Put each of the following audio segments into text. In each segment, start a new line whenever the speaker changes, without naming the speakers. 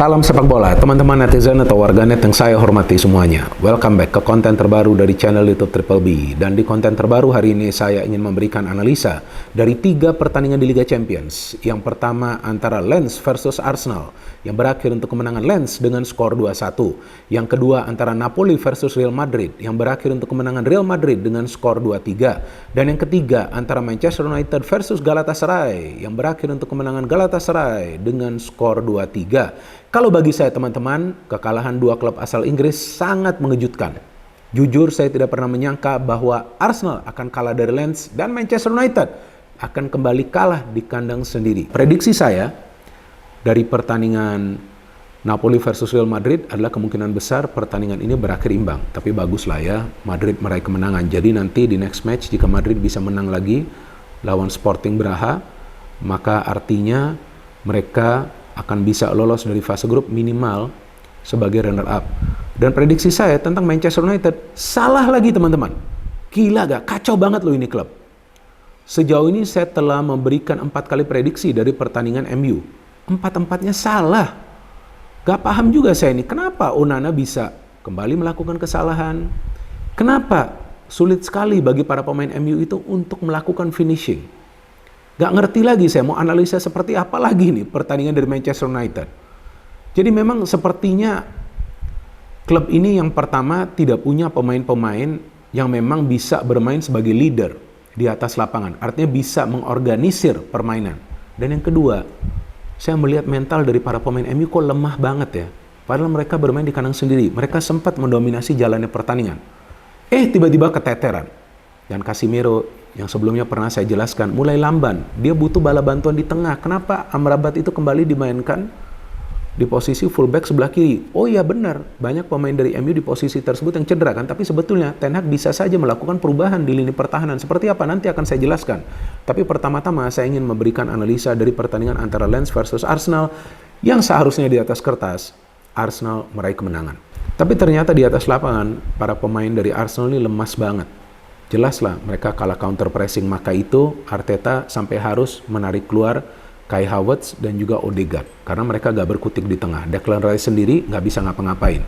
Salam sepak bola, teman-teman netizen atau warganet yang saya hormati semuanya. Welcome back ke konten terbaru dari channel YouTube Triple B. Dan di konten terbaru hari ini saya ingin memberikan analisa dari 3 pertandingan di Liga Champions. Yang pertama antara Lens versus Arsenal yang berakhir untuk kemenangan Lens dengan skor 2-1. Yang kedua antara Napoli versus Real Madrid yang berakhir untuk kemenangan Real Madrid dengan skor 2-3. Dan yang ketiga antara Manchester United versus Galatasaray yang berakhir untuk kemenangan Galatasaray dengan skor 2-3. Kalau bagi saya teman-teman, kekalahan 2 klub asal Inggris sangat mengejutkan. Jujur saya tidak pernah menyangka bahwa Arsenal akan kalah dari Lens dan Manchester United akan kembali kalah di kandang sendiri. Prediksi saya dari pertandingan Napoli versus Real Madrid adalah kemungkinan besar pertandingan ini berakhir imbang. Tapi baguslah ya, Madrid meraih kemenangan. Jadi nanti di next match jika Madrid bisa menang lagi lawan Sporting Braga, maka artinya mereka akan bisa lolos dari fase grup minimal sebagai runner up. Dan prediksi saya tentang Manchester United salah lagi teman-teman. Gila gak? Kacau banget loh ini klub. Sejauh ini saya telah memberikan 4 kali prediksi dari pertandingan MU. 4-4-nya salah. Gak paham juga saya ini. Kenapa Onana bisa kembali melakukan kesalahan? Kenapa sulit sekali bagi para pemain MU itu untuk melakukan finishing? Gak ngerti lagi saya mau analisa seperti apa lagi nih pertandingan dari Manchester United. Jadi memang sepertinya klub ini yang pertama tidak punya pemain-pemain yang memang bisa bermain sebagai leader di atas lapangan. Artinya bisa mengorganisir permainan. Dan yang kedua, saya melihat mental dari para pemain MU kok lemah banget ya. Padahal mereka bermain di kandang sendiri. Mereka sempat mendominasi jalannya pertandingan. Tiba-tiba keteteran. Dan Casemiro yang sebelumnya pernah saya jelaskan mulai lamban. Dia butuh bala bantuan di tengah. Kenapa Amrabat itu kembali dimainkan di posisi fullback sebelah kiri? Oh iya benar, banyak pemain dari MU di posisi tersebut yang cedera kan. Tapi sebetulnya Ten Hag bisa saja melakukan perubahan di lini pertahanan. Seperti apa nanti akan saya jelaskan. Tapi pertama-tama saya ingin memberikan analisa dari pertandingan antara Lens versus Arsenal yang seharusnya di atas kertas Arsenal meraih kemenangan. Tapi ternyata di atas lapangan para pemain dari Arsenal ini lemas banget. Jelaslah mereka kalah counter pressing, maka itu Arteta sampai harus menarik keluar Kai Havertz dan juga Odegaard karena mereka gak berkutik di tengah. Declan Rice sendiri gak bisa ngapa-ngapain.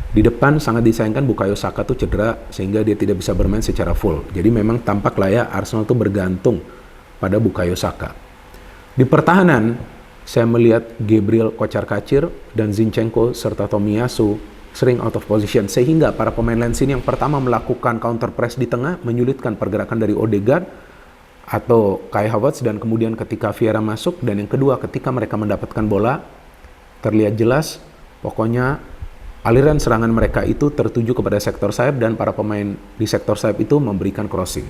Di depan sangat disayangkan Bukayo Saka tuh cedera sehingga dia tidak bisa bermain secara full. Jadi memang tampaklah ya Arsenal tuh bergantung pada Bukayo Saka. Di pertahanan saya melihat Gabriel kocar-kacir dan Zinchenko serta Tomiyasu sering out of position, sehingga para pemain Lens ini yang pertama melakukan counter press di tengah, menyulitkan pergerakan dari Odegaard atau Kai Havertz, dan kemudian ketika Vieira masuk, dan yang kedua ketika mereka mendapatkan bola, terlihat jelas, pokoknya aliran serangan mereka itu tertuju kepada sektor sayap, dan para pemain di sektor sayap itu memberikan crossing.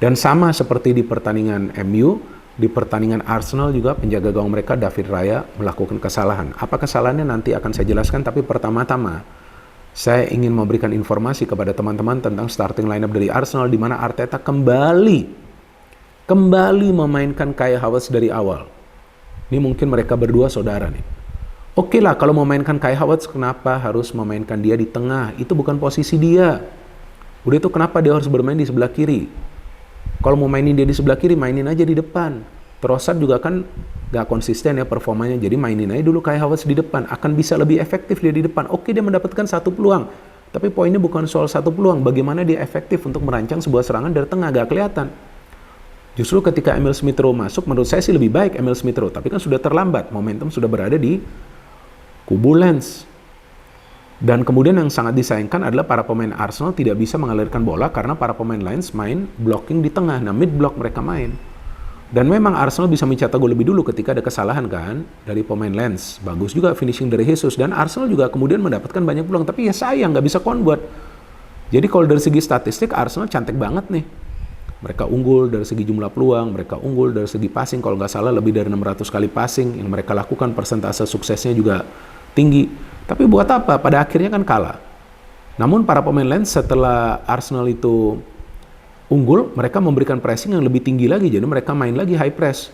Dan sama seperti di pertandingan MU, di pertandingan Arsenal juga penjaga gawang mereka David Raya melakukan kesalahan. Apa kesalahannya nanti akan saya jelaskan, tapi pertama-tama saya ingin memberikan informasi kepada teman-teman tentang starting lineup dari Arsenal di mana Arteta kembali memainkan Kai Havertz dari awal. Ini mungkin mereka berdua saudara nih. Oke lah kalau memainkan Kai Havertz, kenapa harus memainkan dia di tengah? Itu bukan posisi dia. Udah itu kenapa dia harus bermain di sebelah kiri? Kalau mau mainin dia di sebelah kiri, mainin aja di depan. Trossard juga kan gak konsisten ya performanya, jadi mainin aja dulu Kai Havertz di depan, akan bisa lebih efektif dia di depan. Oke, dia mendapatkan 1 peluang, tapi poinnya bukan soal 1 peluang, bagaimana dia efektif untuk merancang sebuah serangan dari tengah, gak kelihatan. Justru ketika Emil Smith Rowe masuk, menurut saya sih lebih baik Emil Smith Rowe, tapi kan sudah terlambat, momentum sudah berada di kubu Lens. Dan kemudian yang sangat disayangkan adalah para pemain Arsenal tidak bisa mengalirkan bola karena para pemain Lens main blocking di tengah, nah mid block mereka main. Dan memang Arsenal bisa mencetak gol lebih dulu ketika ada kesalahan kan dari pemain Lens. Bagus juga finishing dari Jesus, dan Arsenal juga kemudian mendapatkan banyak peluang, tapi ya sayang nggak bisa convert. Jadi kalau dari segi statistik Arsenal cantik banget nih. Mereka unggul dari segi jumlah peluang, mereka unggul dari segi passing, kalau nggak salah lebih dari 600 kali passing yang mereka lakukan, persentase suksesnya juga tinggi. Tapi buat apa? Pada akhirnya kan kalah. Namun para pemain Lens setelah Arsenal itu unggul, mereka memberikan pressing yang lebih tinggi lagi, jadi mereka main lagi high press.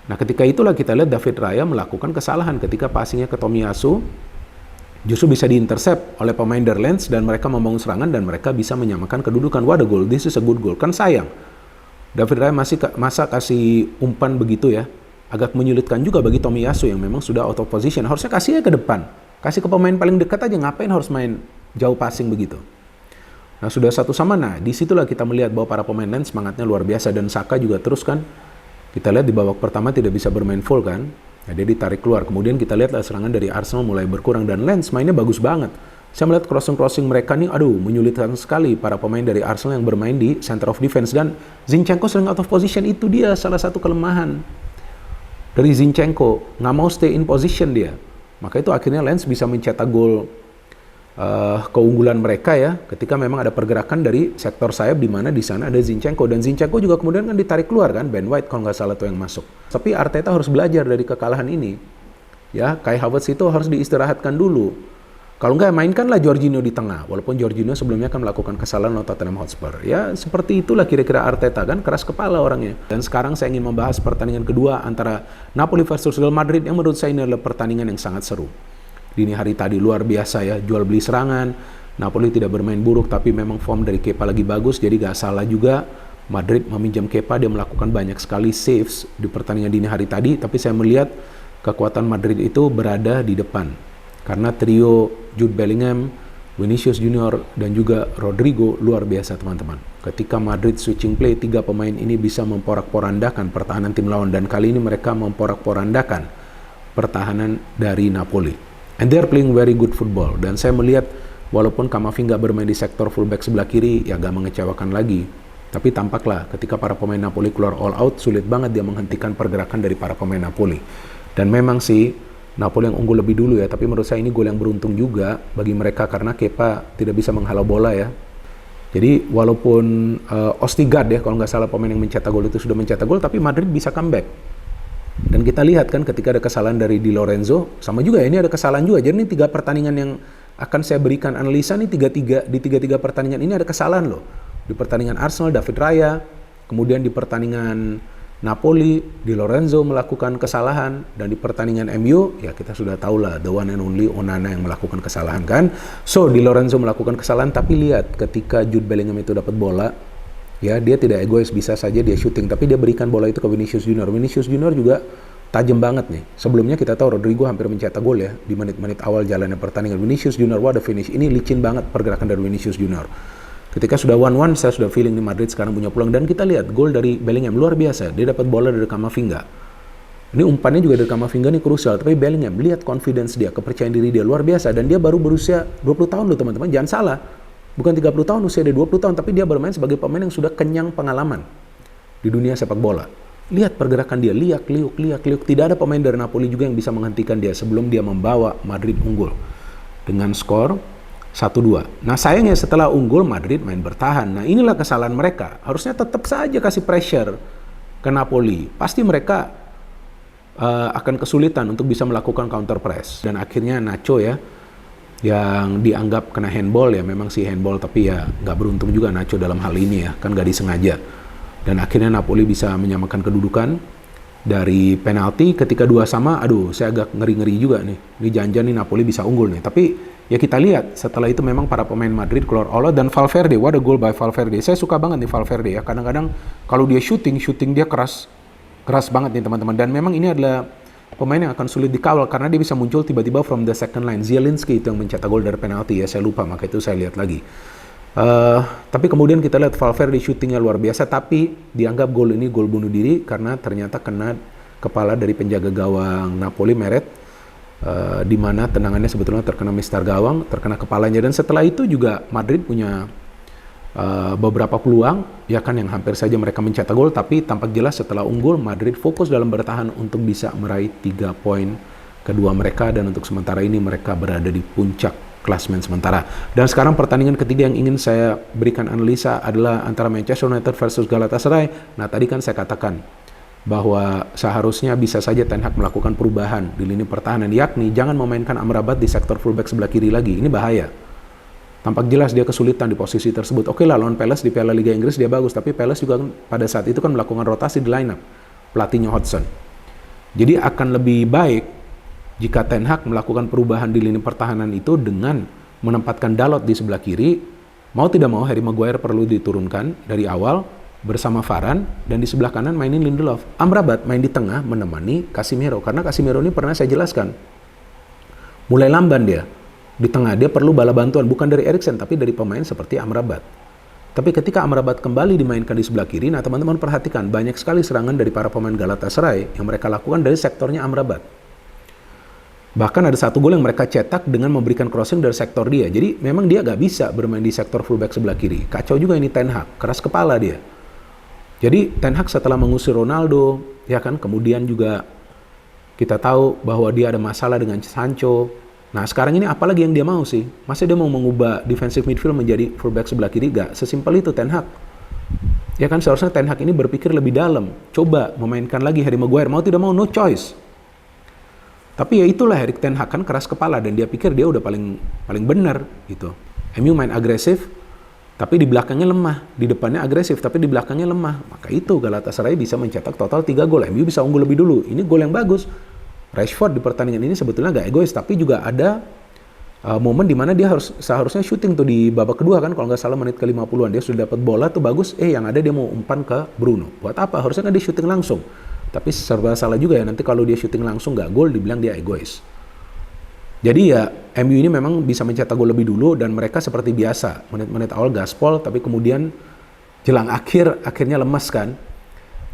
Nah ketika itulah kita lihat David Raya melakukan kesalahan ketika passingnya ke Tomiyasu, justru bisa diintercept oleh pemain dari Lens dan mereka membangun serangan dan mereka bisa menyamakan kedudukan. What a goal, this is a good goal. Kan sayang, David Raya masa kasih umpan begitu ya, agak menyulitkan juga bagi Tomiyasu yang memang sudah out of position. Harusnya kasih ke depan, kasih ke pemain paling dekat aja, ngapain harus main jauh passing begitu. Nah sudah satu sama, nah disitulah kita melihat bahwa para pemain Lens semangatnya luar biasa, dan Saka juga terus kan, kita lihat di babak pertama tidak bisa bermain full kan, nah, dia ditarik keluar. Kemudian kita lihat serangan dari Arsenal mulai berkurang, dan Lens mainnya bagus banget. Saya melihat crossing mereka nih, aduh menyulitkan sekali para pemain dari Arsenal yang bermain di center of defense, dan Zinchenko sering out of position. Itu dia salah satu kelemahan dari Zinchenko, nggak mau stay in position dia. Maka itu akhirnya Lens bisa mencetak gol keunggulan mereka ya, ketika memang ada pergerakan dari sektor sayap di mana di sana ada Zinchenko, dan Zinchenko juga kemudian kan ditarik keluar kan, Ben White kalau nggak salah tuh yang masuk. Tapi Arteta harus belajar dari kekalahan ini. Ya, Kai Havertz itu harus diistirahatkan dulu. Kalau nggak, mainkanlah Jorginho di tengah. Walaupun Jorginho sebelumnya kan melakukan kesalahan lawan Tottenham Hotspur. Ya, seperti itulah kira-kira Arteta kan, keras kepala orangnya. Dan sekarang saya ingin membahas pertandingan kedua antara Napoli versus Real Madrid, yang menurut saya ini adalah pertandingan yang sangat seru. Dini hari tadi luar biasa ya, jual beli serangan. Napoli tidak bermain buruk, tapi memang form dari Kepa lagi bagus, jadi gak salah juga Madrid meminjam Kepa. Dia melakukan banyak sekali saves di pertandingan dini hari tadi, tapi saya melihat kekuatan Madrid itu berada di depan. Karena trio Jude Bellingham, Vinicius Junior, dan juga Rodrigo luar biasa teman-teman. Ketika Madrid switching play, 3 pemain ini bisa memporak-porandakan pertahanan tim lawan, dan kali ini mereka memporak-porandakan pertahanan dari Napoli. And they are playing very good football. Dan saya melihat walaupun Camavinga bermain di sektor fullback sebelah kiri, ya agak mengecewakan lagi. Tapi tampaklah ketika para pemain Napoli keluar all out, sulit banget dia menghentikan pergerakan dari para pemain Napoli. Dan memang sih Napoli yang unggul lebih dulu ya, tapi menurut saya ini gol yang beruntung juga bagi mereka karena Kepa tidak bisa menghalau bola ya. Jadi walaupun Ostigard ya, kalau nggak salah pemain yang mencetak gol itu sudah mencetak gol, tapi Madrid bisa comeback. Dan kita lihat kan ketika ada kesalahan dari Di Lorenzo, sama juga ya, ini ada kesalahan juga. Jadi ini 3 pertandingan yang akan saya berikan analisa nih, di tiga pertandingan ini ada kesalahan loh. Di pertandingan Arsenal, David Raya, kemudian di pertandingan Napoli, Di Lorenzo melakukan kesalahan, dan di pertandingan MU, ya kita sudah tahu lah, the one and only Onana yang melakukan kesalahan kan. So, Di Lorenzo melakukan kesalahan, tapi lihat ketika Jude Bellingham itu dapat bola, ya dia tidak egois, bisa saja dia shooting, tapi dia berikan bola itu ke Vinicius Junior. Vinicius Junior juga tajam banget nih. Sebelumnya kita tahu Rodrigo hampir mencetak gol ya, di menit-menit awal jalannya pertandingan. Vinicius Junior, what a finish. Ini licin banget pergerakan dari Vinicius Junior. Ketika sudah 1-1, saya sudah feeling nih Madrid sekarang punya peluang. Dan kita lihat gol dari Bellingham luar biasa. Dia dapat bola dari Camavinga. Ini umpannya juga dari Camavinga nih krusial. Tapi Bellingham, lihat confidence dia, kepercayaan diri dia luar biasa. Dan dia baru berusia 20 tahun loh teman-teman. Jangan salah. Bukan 30 tahun, usia dia 20 tahun. Tapi dia bermain sebagai pemain yang sudah kenyang pengalaman di dunia sepak bola. Lihat pergerakan dia, liak-liuk. Tidak ada pemain dari Napoli juga yang bisa menghentikan dia sebelum dia membawa Madrid unggul dengan skor 1-2. Nah sayangnya setelah unggul, Madrid main bertahan. Nah inilah kesalahan mereka. Harusnya tetap saja kasih pressure ke Napoli. Pasti mereka akan kesulitan untuk bisa melakukan counter press. Dan akhirnya Nacho ya, yang dianggap kena handball ya, memang sih handball, tapi ya nggak beruntung juga Nacho dalam hal ini ya, kan nggak disengaja. Dan akhirnya Napoli bisa menyamakan kedudukan dari penalti. Ketika 2-2, aduh saya agak ngeri-ngeri juga nih. Ini jangan-jangan nih Napoli bisa unggul nih. Tapi ya kita lihat setelah itu memang para pemain Madrid keluar all out, dan Valverde, what a goal by Valverde. Saya suka banget nih Valverde ya. Kadang-kadang kalau dia shooting dia keras banget nih teman-teman. Dan memang ini adalah pemain yang akan sulit dikawal karena dia bisa muncul tiba-tiba from the second line. Zielinski itu yang mencetak gol dari penalti ya, saya lupa, maka itu saya lihat lagi. Tapi kemudian kita lihat Valverde shootingnya luar biasa, tapi dianggap gol ini gol bunuh diri karena ternyata kena kepala dari penjaga gawang Napoli, Meret, di mana tendangannya sebetulnya terkena mister gawang, terkena kepalanya. Dan setelah itu juga Madrid punya beberapa peluang ya kan, yang hampir saja mereka mencetak gol, tapi tampak jelas setelah unggul Madrid fokus dalam bertahan untuk bisa meraih 3 poin kedua mereka, dan untuk sementara ini mereka berada di puncak klasmen sementara. Dan sekarang pertandingan ketiga yang ingin saya berikan analisa adalah antara Manchester United versus Galatasaray. Nah tadi kan saya katakan bahwa seharusnya bisa saja Ten Hag melakukan perubahan di lini pertahanan, yakni jangan memainkan Amrabat di sektor fullback sebelah kiri lagi. Ini bahaya. Tampak jelas dia kesulitan di posisi tersebut. Oke lah, lawan Palace di Piala Liga Inggris dia bagus, tapi Palace juga pada saat itu kan melakukan rotasi di lineup pelatihnya Hodgson. Jadi akan lebih baik jika Ten Hag melakukan perubahan di lini pertahanan itu dengan menempatkan Dalot di sebelah kiri. Mau tidak mau Harry Maguire perlu diturunkan dari awal, bersama Varane, dan di sebelah kanan mainin Lindelof. Amrabat main di tengah menemani Casemiro, karena Casemiro ini pernah saya jelaskan, mulai lamban dia. Di tengah dia perlu bala bantuan, bukan dari Eriksen, tapi dari pemain seperti Amrabat. Tapi ketika Amrabat kembali dimainkan di sebelah kiri, nah teman-teman perhatikan, banyak sekali serangan dari para pemain Galatasaray yang mereka lakukan dari sektornya Amrabat. Bahkan ada satu gol yang mereka cetak dengan memberikan crossing dari sektor dia. Jadi memang dia gak bisa bermain di sektor fullback sebelah kiri. Kacau juga ini Ten Hag, keras kepala dia. Jadi Ten Hag setelah mengusir Ronaldo, ya kan, kemudian juga kita tahu bahwa dia ada masalah dengan Sancho. Nah sekarang ini apalagi yang dia mau sih? Masa dia mau mengubah defensive midfield menjadi fullback sebelah kiri? Gak sesimpel itu Ten Hag. Ya kan, seharusnya Ten Hag ini berpikir lebih dalam. Coba memainkan lagi Harry Maguire, mau tidak mau no choice. Tapi ya itulah Erik Ten Hag kan keras kepala dan dia pikir dia udah paling benar gitu. MU main agresif, tapi di belakangnya lemah. Di depannya agresif, tapi di belakangnya lemah. Maka itu Galatasaray bisa mencetak total 3 gol. MU bisa unggul lebih dulu. Ini gol yang bagus. Rashford di pertandingan ini sebetulnya gak egois, tapi juga ada momen dimana dia seharusnya syuting tuh di babak kedua kan, kalau nggak salah menit ke 50-an dia sudah dapat bola tuh bagus, yang ada dia mau umpan ke Bruno. Buat apa? Harusnya kan dia syuting langsung. Tapi serba salah juga ya, nanti kalau dia syuting langsung nggak gol dibilang dia egois. Jadi ya MU ini memang bisa mencetak gol lebih dulu dan mereka seperti biasa menit-menit awal gaspol, tapi kemudian jelang akhirnya lemas kan.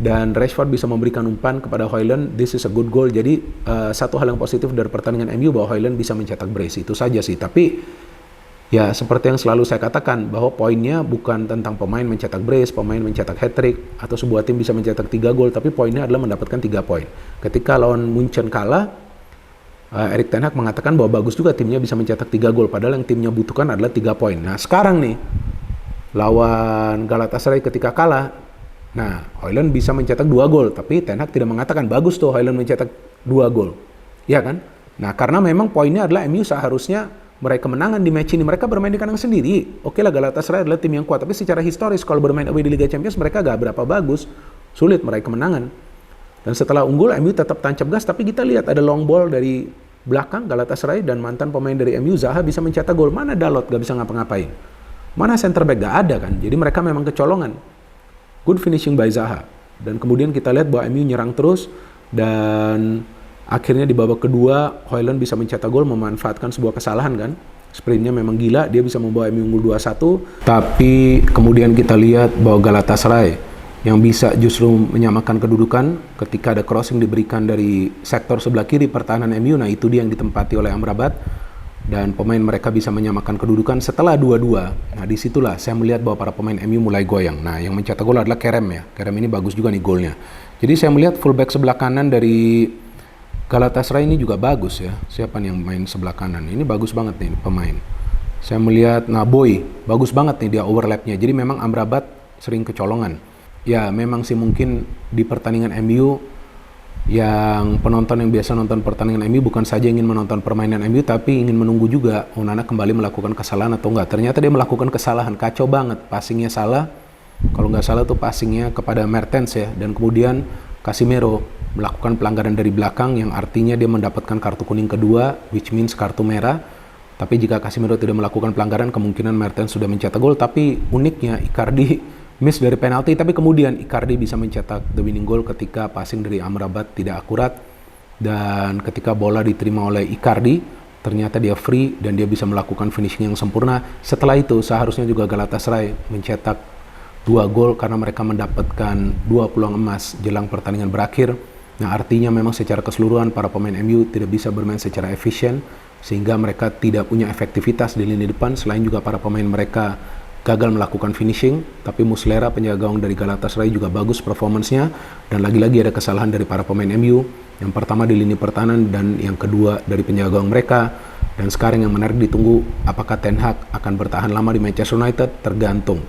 Dan Rashford bisa memberikan umpan kepada Højlund, this is a good goal. Jadi satu hal yang positif dari pertandingan MU bahwa Højlund bisa mencetak brace, itu saja sih. Tapi ya seperti yang selalu saya katakan, bahwa poinnya bukan tentang pemain mencetak brace, pemain mencetak hat-trick, atau sebuah tim bisa mencetak 3 gol, tapi poinnya adalah mendapatkan 3 poin. Ketika lawan Munchen kalah, Erik Ten Hag mengatakan bahwa bagus juga timnya bisa mencetak 3 gol, padahal yang timnya butuhkan adalah 3 poin. Nah sekarang nih, lawan Galatasaray ketika kalah, nah, Højlund bisa mencetak 2 gol, tapi Ten Hag tidak mengatakan bagus tuh Højlund mencetak 2 gol. Ya kan? Nah, karena memang poinnya adalah MU seharusnya meraih kemenangan di match ini. Mereka bermain di kandang sendiri. Oke lah, Galatasaray adalah tim yang kuat, tapi secara historis kalau bermain away di Liga Champions mereka gak berapa bagus. Sulit meraih kemenangan. Dan setelah unggul, MU tetap tancap gas, tapi kita lihat ada long ball dari belakang Galatasaray dan mantan pemain dari MU, Zaha bisa mencetak gol. Mana Dalot gak bisa ngapa-ngapain? Mana center back gak ada kan? Jadi mereka memang kecolongan. Good finishing by Zaha. Dan kemudian kita lihat bahwa MU nyerang terus dan akhirnya di babak kedua Højlund bisa mencetak gol memanfaatkan sebuah kesalahan kan. Sprintnya memang gila, dia bisa membawa MU unggul 2-1. Tapi kemudian kita lihat bahwa Galatasaray yang bisa justru menyamakan kedudukan ketika ada crossing diberikan dari sektor sebelah kiri pertahanan MU. Nah itu dia yang ditempati oleh Amrabat. Dan pemain mereka bisa menyamakan kedudukan setelah 2-2. Nah disitulah saya melihat bahwa para pemain MU mulai goyang. Nah yang mencetak gol adalah Kerem ya. Kerem ini bagus juga nih golnya. Jadi saya melihat fullback sebelah kanan dari Galatasaray ini juga bagus ya. Siapa nih yang main sebelah kanan? Ini bagus banget nih pemain. Saya melihat Boy, bagus banget nih dia overlapnya. Jadi memang Amrabat sering kecolongan. Ya memang sih mungkin di pertandingan MU yang penonton yang biasa nonton pertandingan MU bukan saja ingin menonton permainan MU, tapi ingin menunggu juga Onana kembali melakukan kesalahan atau enggak. Ternyata dia melakukan kesalahan, kacau banget, passingnya salah. Kalau nggak salah tuh passingnya kepada Mertens ya, dan kemudian Casemiro melakukan pelanggaran dari belakang yang artinya dia mendapatkan kartu kuning kedua, which means kartu merah. Tapi jika Casemiro tidak melakukan pelanggaran, kemungkinan Mertens sudah mencetak gol. Tapi uniknya Icardi miss dari penalti, tapi kemudian Icardi bisa mencetak the winning goal ketika passing dari Amrabat tidak akurat, dan ketika bola diterima oleh Icardi ternyata dia free dan dia bisa melakukan finishing yang sempurna. Setelah itu seharusnya juga Galatasaray mencetak 2 gol karena mereka mendapatkan 2 peluang emas jelang pertandingan berakhir. Nah artinya memang secara keseluruhan para pemain MU tidak bisa bermain secara efisien sehingga mereka tidak punya efektivitas di lini depan. Selain juga para pemain mereka gagal melakukan finishing, tapi Muslera penjaga gawang dari Galatasaray juga bagus performancenya, dan lagi-lagi ada kesalahan dari para pemain MU, yang pertama di lini pertahanan dan yang kedua dari penjaga gawang mereka. Dan sekarang yang menarik ditunggu, apakah Ten Hag akan bertahan lama di Manchester United? Tergantung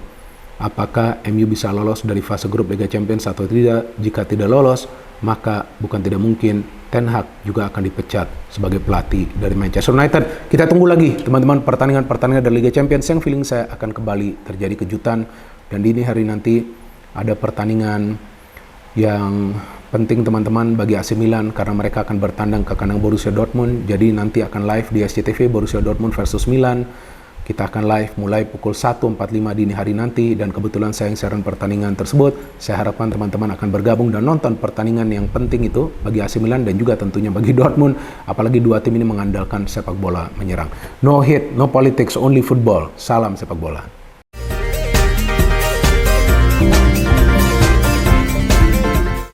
apakah MU bisa lolos dari fase grup Liga Champions atau tidak. Jika tidak lolos, maka bukan tidak mungkin Ten Hag juga akan dipecat sebagai pelatih dari Manchester United. Kita tunggu lagi teman-teman pertandingan-pertandingan dari Liga Champions yang feeling saya akan kembali terjadi kejutan. Dan dini hari nanti ada pertandingan yang penting teman-teman bagi AC Milan karena mereka akan bertandang ke kandang Borussia Dortmund. Jadi nanti akan live di SCTV Borussia Dortmund versus Milan. Kita akan live mulai pukul 1.45 dini hari nanti, dan kebetulan saya yang siaran pertandingan tersebut. Saya harapkan teman-teman akan bergabung dan nonton pertandingan yang penting itu bagi AC Milan dan juga tentunya bagi Dortmund, apalagi dua tim ini mengandalkan sepak bola menyerang. No hate, no politics, only football. Salam sepak bola.